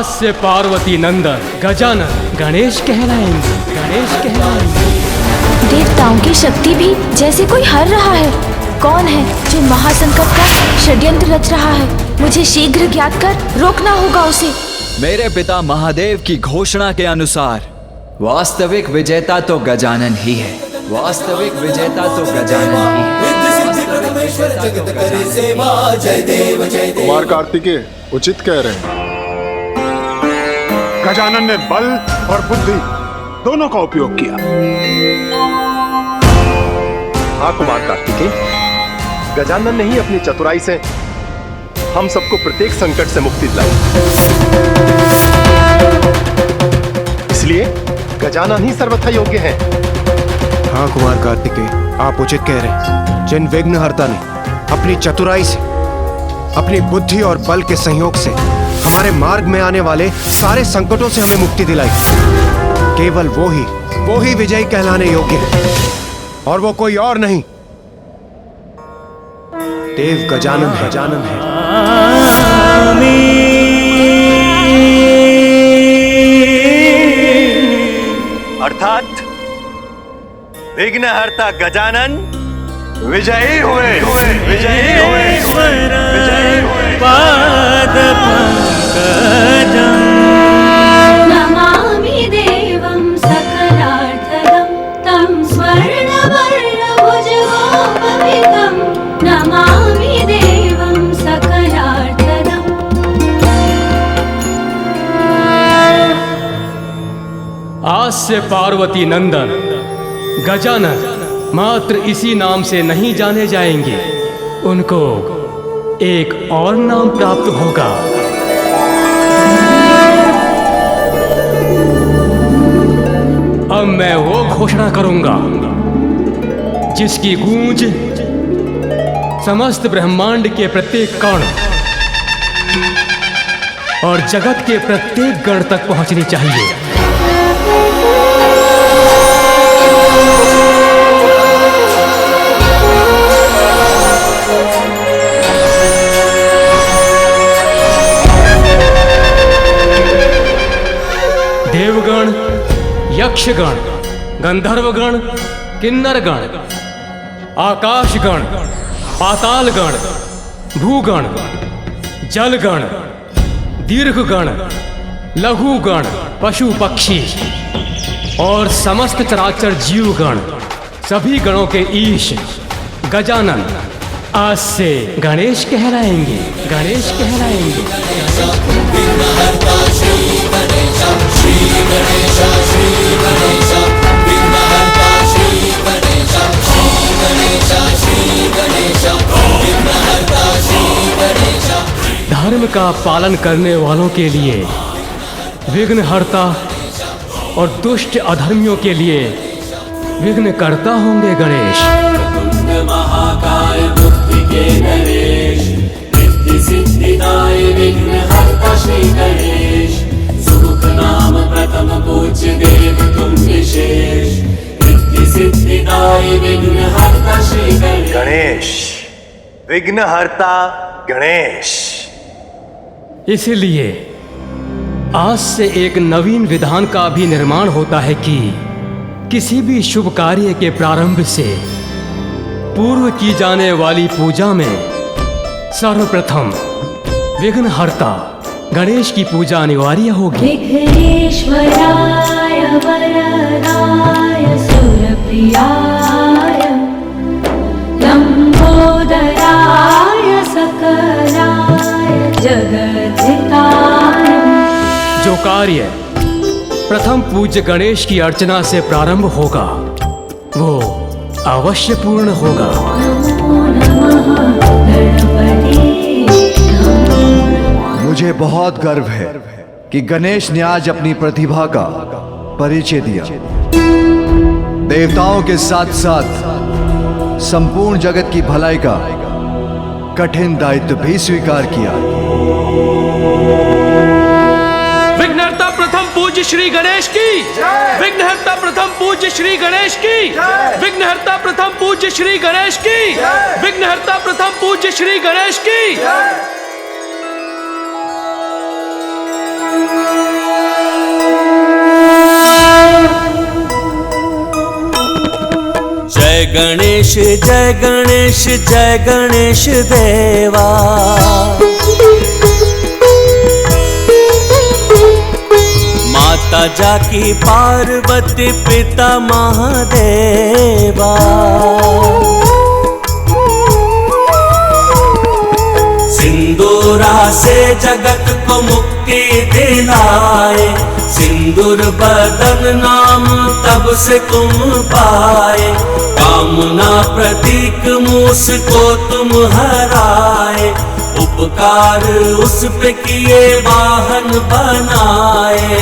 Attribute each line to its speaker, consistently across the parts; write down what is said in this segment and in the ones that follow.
Speaker 1: आज से पार्वती नंदन गजानन गणेश कहलाएंगे, गणेश कहलाएंगे।
Speaker 2: देवताओं की शक्ति भी जैसे कोई हर रहा है। कौन है जो महासंकट का षड्यंत्र रच रहा है? मुझे शीघ्र ज्ञात कर रोकना होगा उसे।
Speaker 3: मेरे पिता महादेव की घोषणा के अनुसार वास्तविक विजेता तो गजानन ही है। वास्तविक विजेता तो गजानन ही है।
Speaker 4: कुमार कार्तिकेय उचित कह रहे हैं। गजानन ने बल और बुद्धि दोनों का उपयोग किया।
Speaker 5: हाँ कुमार कार्तिकेय, गजानन ने ही अपनी चतुराई से हम सबको प्रत्येक संकट से मुक्ति दिलाई। इसलिए गजानन ही सर्वथा योग्य है।
Speaker 6: हाँ कुमार कार्तिकेय, आप उचित कह रहे हैं। जिन विघ्नहर्ता ने अपनी चतुराई से, अपनी बुद्धि और बल के संयोग से हमारे मार्ग में आने वाले सारे संकटों से हमें मुक्ति दिलाई, केवल वो ही विजयी कहलाने योग्य है। और वो कोई और नहीं, देव गजानन है। गजानन है।
Speaker 5: अर्थात विघ्नहर्ता गजानन विजयी हुए, विजयी हुए, विजयी हुए।
Speaker 7: पाद पंकजं
Speaker 8: नमामि देवं सकलार्थदं तं स्वर्णवर्णभुजगोपवितं नमामि देवं सकलार्थदम्।
Speaker 1: आज से पार्वती नंदन गजानन मात्र इसी नाम से नहीं जाने जाएंगे, उनको एक और नाम प्राप्त होगा। अब मैं वो घोषणा करूंगा जिसकी गूंज समस्त ब्रह्मांड के प्रत्येक कण और जगत के प्रत्येक गण तक पहुंचनी चाहिए। देवगण, यक्षगण, गंधर्वगण, किन्नरगण, आकाशगण, पातालगण, भूगण, जलगण, दीर्घगण, लघुगण, पशु पक्षी और समस्त चराचर जीवगण, सभी गणों के ईश गजानन आज से गणेश कहलाएंगे, गणेश कहलाएंगे। धर्म का पालन करने वालों के लिए विघ्नहर्ता और दुष्ट अधर्मियों के लिए विघ्नकर्ता होंगे गणेश।
Speaker 7: महाकाय बुद्धि के नरेश रिद्धि सिद्धिदाय विघ्नहर्ता श्री गणेश सुमुख नाम प्रथम पूज्य देव तुम विशेष रिद्धि सिद्धिदाय विघ्नहर्ता श्री
Speaker 5: गणेश, विघ्नहर्ता गणेश।
Speaker 1: इसलिए आज से एक नवीन विधान का भी निर्माण होता है कि किसी भी शुभ कार्य के प्रारंभ से पूर्व की जाने वाली पूजा में सर्वप्रथम विघ्नहर्ता गणेश की पूजा अनिवार्य होगी।
Speaker 8: विघ्नेश्वराय वरदाय सुरप्रियाय लंबोदराय सकलाय जगद्धिताय।
Speaker 1: जो कार्य प्रथम पूज्य गणेश की अर्चना से प्रारंभ होगा वो अवश्य पूर्ण होगा।
Speaker 9: मुझे बहुत गर्व है कि गणेश ने आज अपनी प्रतिभा का परिचय दिया। देवताओं के साथ साथ संपूर्ण जगत की भलाई का कठिन दायित्व भी स्वीकार किया।
Speaker 1: विघ्नहर्ता प्रथम पूज्य श्री गणेश की, विघ्नहर्ता प्रथम पूज्य श्री गणेश की, विघ्नहर्ता प्रथम पूज्य श्री गणेश की, विघ्नहर्ता प्रथम पूज्य श्री गणेश की।
Speaker 7: जय गणेश जय गणेश जय गणेश देवा। माता जाकी पार्वती पिता महादेवा। सिंदूरा से जगत को मुक्ति दिलाए, सिंदूर बदन नाम तब से तुम पाए। कामना प्रतीक मूस को तुम हराए, उपकार उस पे किए वाहन बनाए।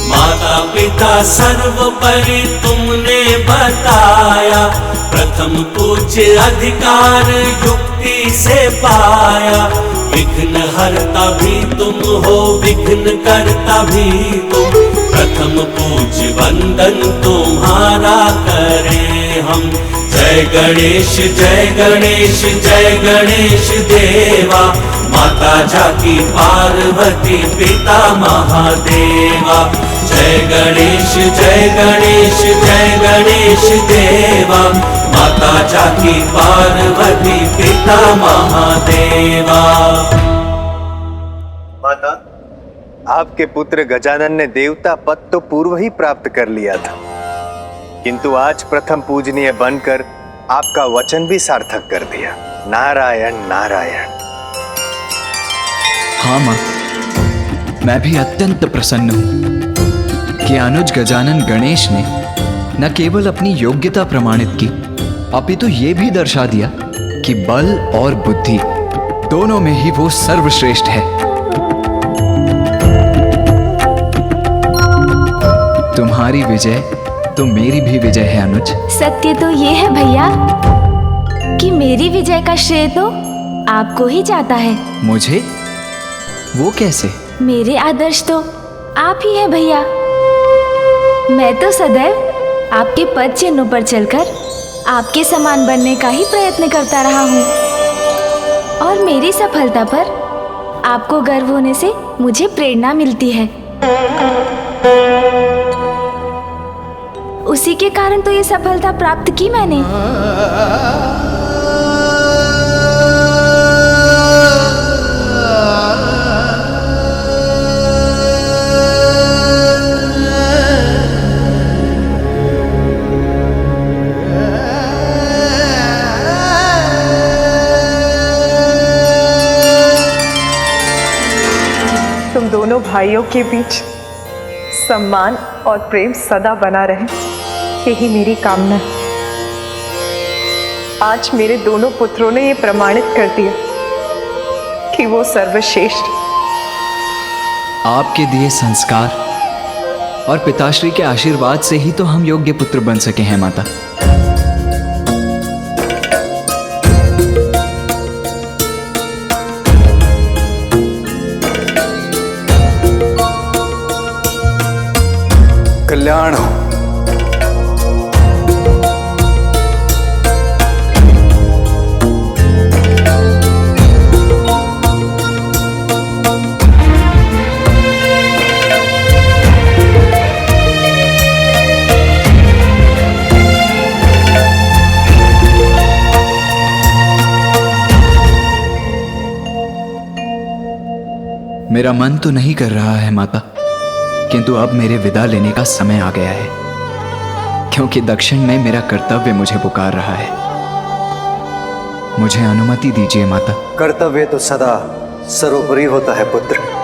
Speaker 7: माता पिता सर्वोपरि तुमने बताया, प्रथम पूज्य अधिकार युक्ति से पाया। विघ्न हरता भी तुम हो, विघ्न करता भी तुम, प्रथम पूज्य वंदन तुम्हारा करें हम। जय गणेश जय गणेश जय गणेश देवा। माता जाकी पार्वती पिता महादेवा। जय गणेश जय गणेश जय गणेश देवा। माता जाकी पार्वती पिता महादेवा।
Speaker 10: माता, आपके पुत्र गजानन ने देवता पद तो पूर्व ही प्राप्त कर लिया था, किंतु आज प्रथम पूजनीय बनकर आपका वचन भी सार्थक कर दिया। नारायण नारायण।
Speaker 3: हाँ माँ, मैं भी अत्यंत प्रसन्न हूँ कि अनुज गजानन गणेश ने न केवल अपनी योग्यता प्रमाणित की, अपितु ये भी दर्शा दिया कि बल और बुद्धि दोनों में ही वो सर्वश्रेष्ठ है। तुम्हारी विजय तो मेरी भी विजय है अनुज।
Speaker 2: सत्य तो ये है भैया कि मेरी विजय का श्रेय तो आपको ही जाता है।
Speaker 3: मुझे? वो कैसे?
Speaker 2: मेरे आदर्श तो आप ही हैं भैया। मैं तो सदैव आपके पद चिन्हों पर चलकर आपके समान बनने का ही प्रयत्न करता रहा हूँ, और मेरी सफलता पर आपको गर्व होने से मुझे प्रेरणा मिलती है। उसी के कारण तो ये सफलता प्राप्त की मैंने।
Speaker 11: तुम दोनों भाइयों के बीच सम्मान और प्रेम सदा बना रहे, यही मेरी कामना है। आज मेरे दोनों पुत्रों ने ये प्रमाणित कर दिया कि वो सर्वश्रेष्ठ।
Speaker 3: आपके दिए संस्कार और पिताश्री के आशीर्वाद से ही तो हम योग्य पुत्र बन सके हैं माता।
Speaker 10: कल्याण हो।
Speaker 3: मेरा मन तो नहीं कर रहा है माता, किंतु अब मेरे विदा लेने का समय आ गया है, क्योंकि दक्षिण में मेरा कर्तव्य मुझे पुकार रहा है। मुझे अनुमति दीजिए माता।
Speaker 10: कर्तव्य तो सदा सर्वोपरि होता है पुत्र।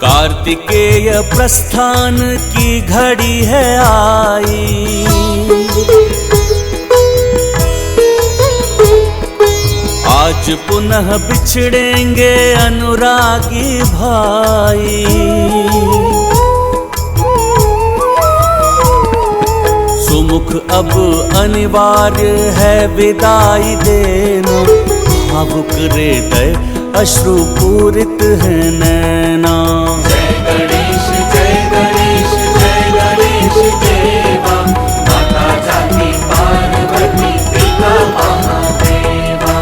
Speaker 7: कार्तिकेय प्रस्थान की घड़ी है आई, आज पुनः बिछड़ेंगे अनुरागी भाई। सुमुख अब अनिवार्य है विदाई देना, भावुक हृदय अश्रुपूरित है नैना।
Speaker 12: जय गणेश देवा, माता जाति पार्वती पिता महादेवा।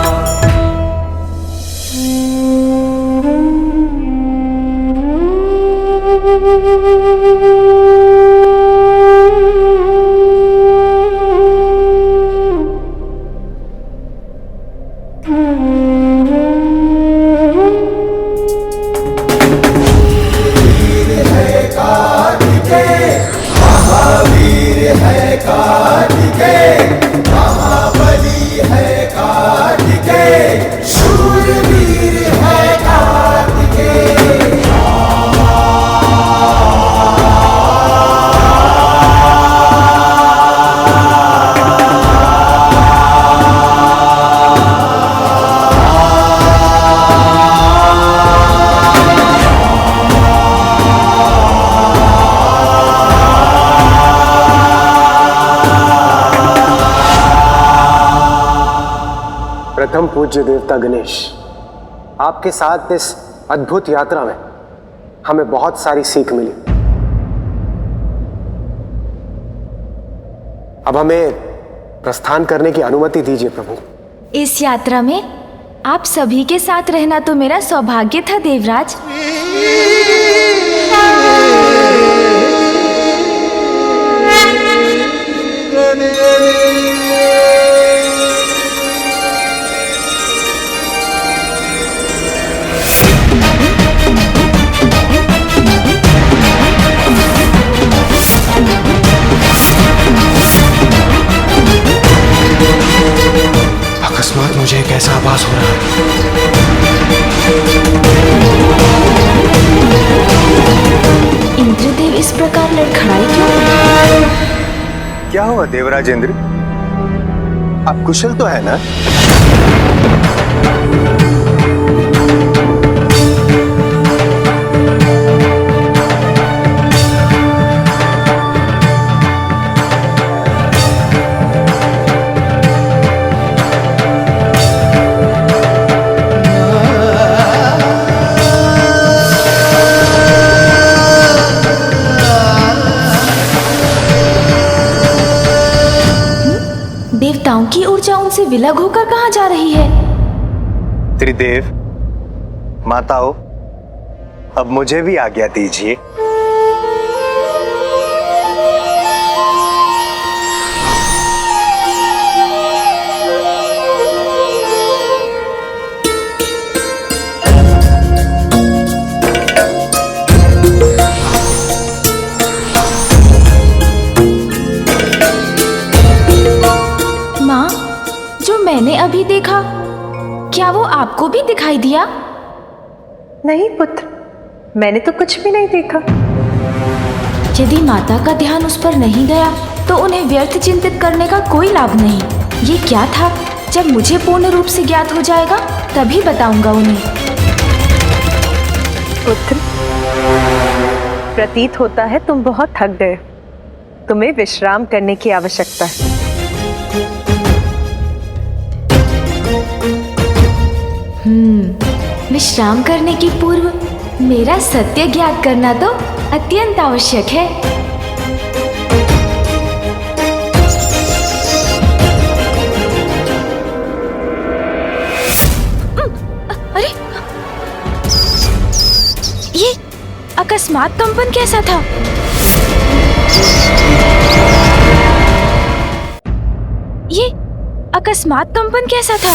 Speaker 13: प्रथम पूज्य देवता गणेश, आपके साथ इस अद्भुत यात्रा में हमें बहुत सारी सीख मिली। अब हमें प्रस्थान करने की अनुमति दीजिए प्रभु।
Speaker 2: इस यात्रा में आप सभी के साथ रहना तो मेरा सौभाग्य था देवराज।
Speaker 6: अकस्मात मुझे एक ऐसा आभास हो रहा है।
Speaker 2: इंद्रदेव इस प्रकार लड़खड़ाए क्यों?
Speaker 10: क्या हुआ देवराज इंद्र? आप कुशल तो है ना?
Speaker 2: देवताओं की ऊर्जा उनसे विलग होकर कहाँ जा रही है?
Speaker 10: त्रिदेव, माताओं, अब मुझे भी आज्ञा दीजिए।
Speaker 2: मैंने अभी देखा, क्या वो आपको भी दिखाई दिया?
Speaker 11: नहीं पुत्र, मैंने तो कुछ भी नहीं देखा।
Speaker 2: यदि माता का ध्यान उस पर नहीं गया तो उन्हें व्यर्थ चिंतित करने का कोई लाभ नहीं। ये क्या था? जब मुझे पूर्ण रूप से ज्ञात हो जाएगा तभी बताऊंगा उन्हें।
Speaker 11: पुत्र, प्रतीत होता है तुम बहुत थक गए। तुम्हें विश्राम करने की आवश्यकता है।
Speaker 2: विश्राम करने की पूर्व मेरा सत्य ज्ञात करना तो अत्यंत आवश्यक है। अरे, ये अकस्मात कंपन कैसा था? ये अकस्मात कंपन कैसा था?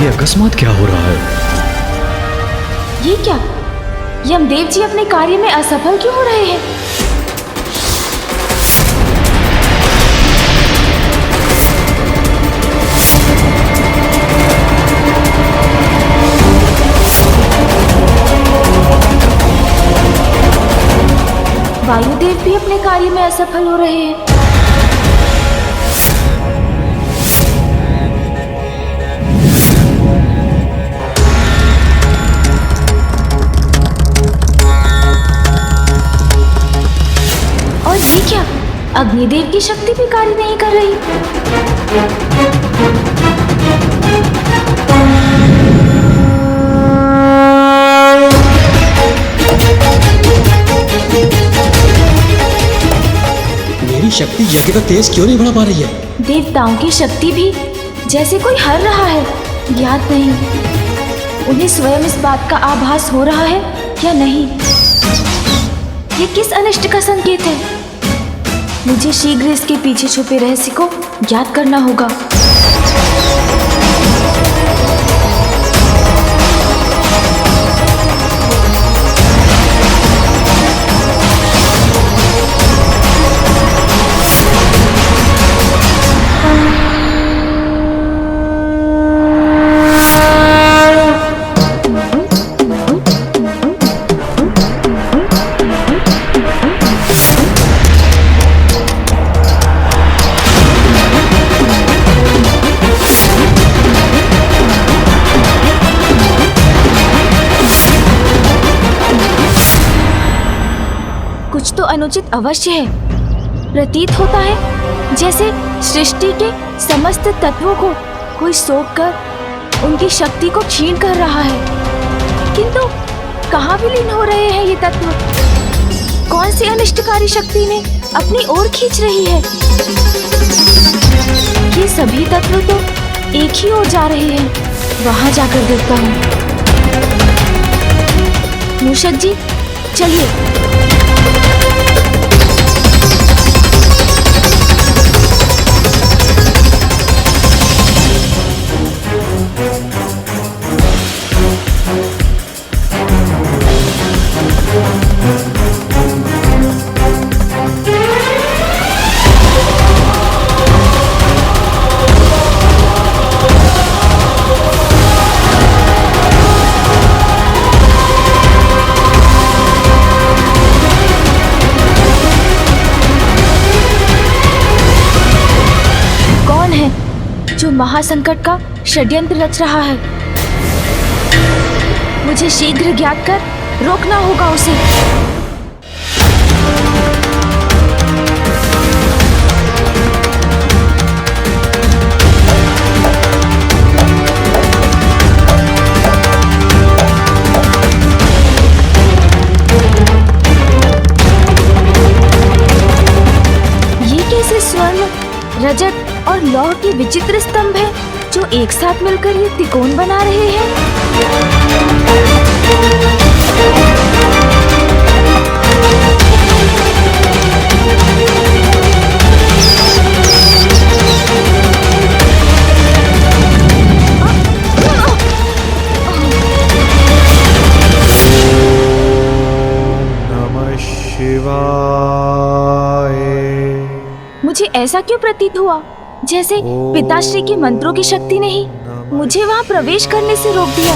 Speaker 3: अकस्मात क्या हो रहा है?
Speaker 2: ये क्या? यमदेव जी अपने कार्य में असफल क्यों हो रहे हैं? कार्य में असफल हो रहे हैं। और ये क्या, अग्निदेव की शक्ति भी कार्य नहीं कर रही।
Speaker 1: मेरी शक्ति यज्ञ का तेज क्यों नहीं बढ़ा पा रही है?
Speaker 2: देवताओं की शक्ति भी जैसे कोई हर रहा है, ज्ञात नहीं उन्हें स्वयं इस बात का आभास हो रहा है या नहीं। ये किस अनिष्ट का संकेत है? मुझे शीघ्र इसके पीछे छुपे रहस्य को ज्ञात करना होगा। कुछ तो अनुचित अवश्य है। प्रतीत होता है जैसे सृष्टि के समस्त तत्वों को कोई सोख कर उनकी शक्ति को क्षीण कर रहा है। किंतु कहाँ विलीन हो रहे हैं ये तत्व? कौन सी अनिष्टकारी शक्ति ने अपनी ओर खींच रही है? ये सभी तत्व तो एक ही ओर जा रहे हैं। वहां जाकर देखता हूँ। मूषक जी, चलिए। जो महासंकट का षड्यंत्र रच रहा है, मुझे शीघ्र ज्ञात कर रोकना होगा उसे। ये कैसे स्वर्ण, रजत और लौह के विचित्र स्तंभ है जो एक साथ मिलकर ये त्रिकोण बना रहे हैं।
Speaker 6: नमः शिवाय।
Speaker 2: मुझे ऐसा क्यों प्रतीत हुआ जैसे पिताश्री के मंत्रों की शक्ति ने ही मुझे वहां प्रवेश करने से रोक दिया।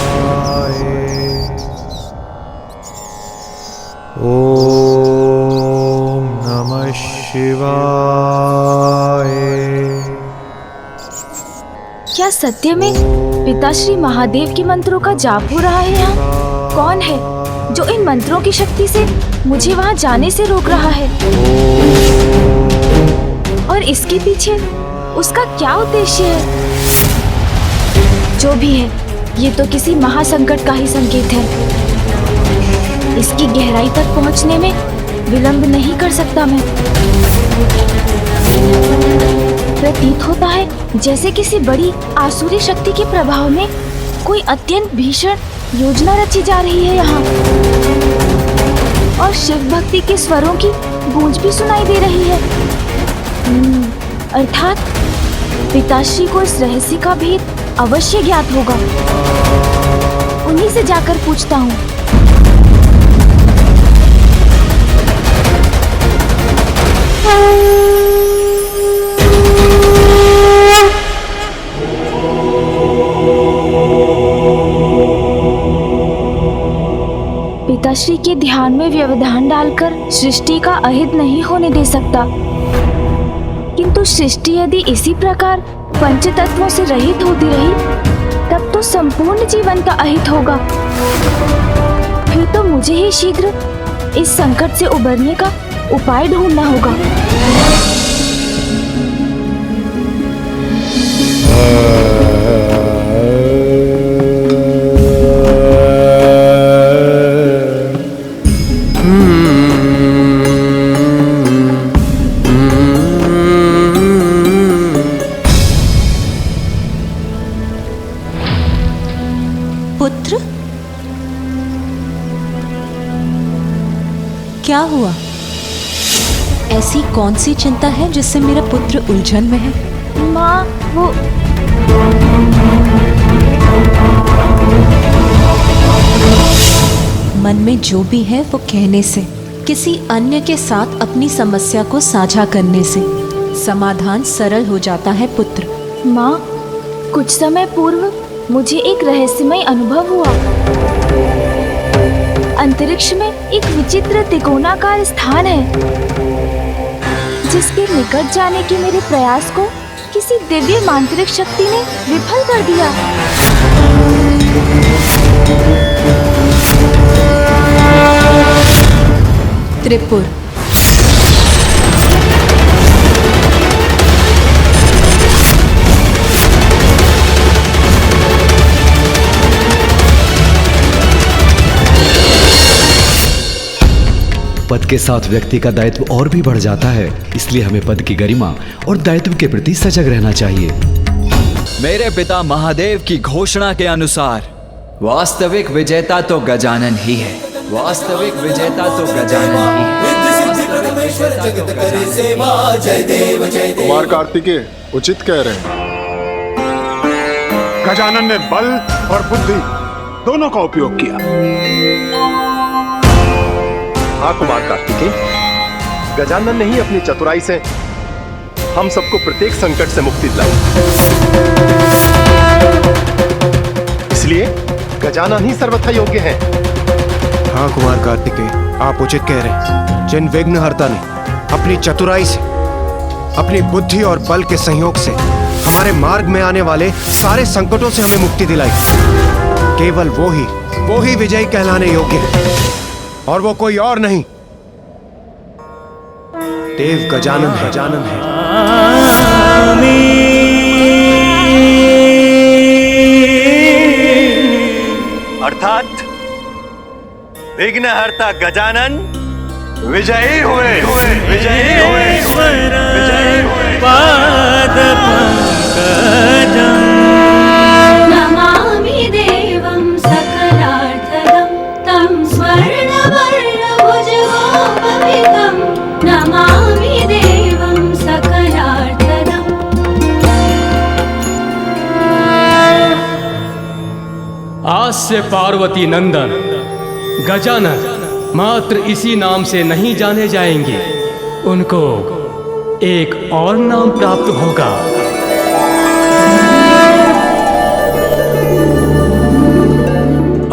Speaker 6: ओम नमः शिवाय।
Speaker 2: क्या सत्य में पिताश्री महादेव के मंत्रों का जाप हो रहा है यहाँ? कौन है जो इन मंत्रों की शक्ति से मुझे वहां जाने से रोक रहा है? और इसके पीछे उसका क्या उद्देश्य है? जो भी है, ये तो किसी महासंकट का ही संकेत है। इसकी गहराई तक पहुंचने में विलंब नहीं कर सकता मैं। प्रतीत होता है जैसे किसी बड़ी आसुरी शक्ति के प्रभाव में कोई अत्यंत भीषण योजना रची जा रही है यहाँ। और शिव भक्ति के स्वरों की गूंज भी सुनाई दे रही है। अर्थात पिताश्री को इस रहस्य का भेद अवश्य ज्ञात होगा। उन्हीं से जाकर पूछता हूँ। पिताश्री के ध्यान में व्यवधान डालकर सृष्टि का अहित नहीं होने दे सकता, किंतु सृष्टि यदि इसी प्रकार पंच तत्वों से रहित होती रही तब तो संपूर्ण जीवन का अहित होगा। फिर तो मुझे ही शीघ्र इस संकट से उबरने का उपाय ढूंढना होगा।
Speaker 14: पुत्र, क्या हुआ? ऐसी कौन सी चिंता है जिससे मेरा पुत्र उलझन में है?
Speaker 2: माँ, वो
Speaker 14: मन में जो भी है वो कहने से, किसी अन्य के साथ अपनी समस्या को साझा करने से समाधान सरल हो जाता है पुत्र।
Speaker 2: माँ, कुछ समय पूर्व मुझे एक रहस्यमय अनुभव हुआ। अंतरिक्ष में एक विचित्र त्रिकोणाकार स्थान है जिसके निकट जाने के मेरे प्रयास को किसी दिव्य मांत्रिक शक्ति ने विफल कर दिया।
Speaker 14: त्रिपुर,
Speaker 15: पद के साथ व्यक्ति का दायित्व और भी बढ़ जाता है, इसलिए हमें पद की गरिमा और दायित्व के प्रति सजग रहना चाहिए।
Speaker 3: मेरे पिता महादेव की घोषणा के अनुसार वास्तविक विजेता तो गजानन ही है। वास्तविक विजेता तो गजानन ही है।
Speaker 4: कुमार कार्तिकेय उचित कह रहे हैं।
Speaker 16: गजानन ने बल और बुद्धि दोनों का उपयोग किया।
Speaker 5: हाँ कुमार कार्तिकेय, गजानन ने ही अपनी चतुराई से हम सबको प्रत्येक संकट से मुक्ति दिलाई। इसलिए गजानन ही सर्वथा योग्य हैं।
Speaker 6: हाँ कुमार कार्तिकेय, आप उचित कह रहे हैं। जिन विघ्नहर्ता ने अपनी चतुराई से, अपनी बुद्धि और बल के संयोग से हमारे मार्ग में आने वाले सारे संकटों से हमें मुक्ति दिलाई, केवल वो ही विजयी कहलाने योग्य है, और वो कोई और नहीं, देव गजानन है।
Speaker 10: अर्थात विघ्नहर्ता गजानन विजयी हुए।
Speaker 12: पाद पंकजं
Speaker 8: नमामि देवं सकलार्थदं तं स्वर्णवर्णभुजगोपवितं नमामि देवं सकलार्थदम्।
Speaker 1: आज से पार्वती नंदन गजानन मात्र इसी नाम से नहीं जाने जाएंगे, उनको एक और नाम प्राप्त होगा।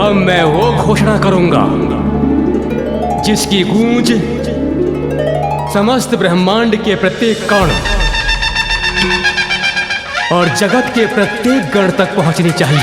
Speaker 1: अब मैं वो घोषणा करूंगा जिसकी गूंज समस्त ब्रह्मांड के प्रत्येक कण और जगत के प्रत्येक गण तक पहुंचनी चाहिए।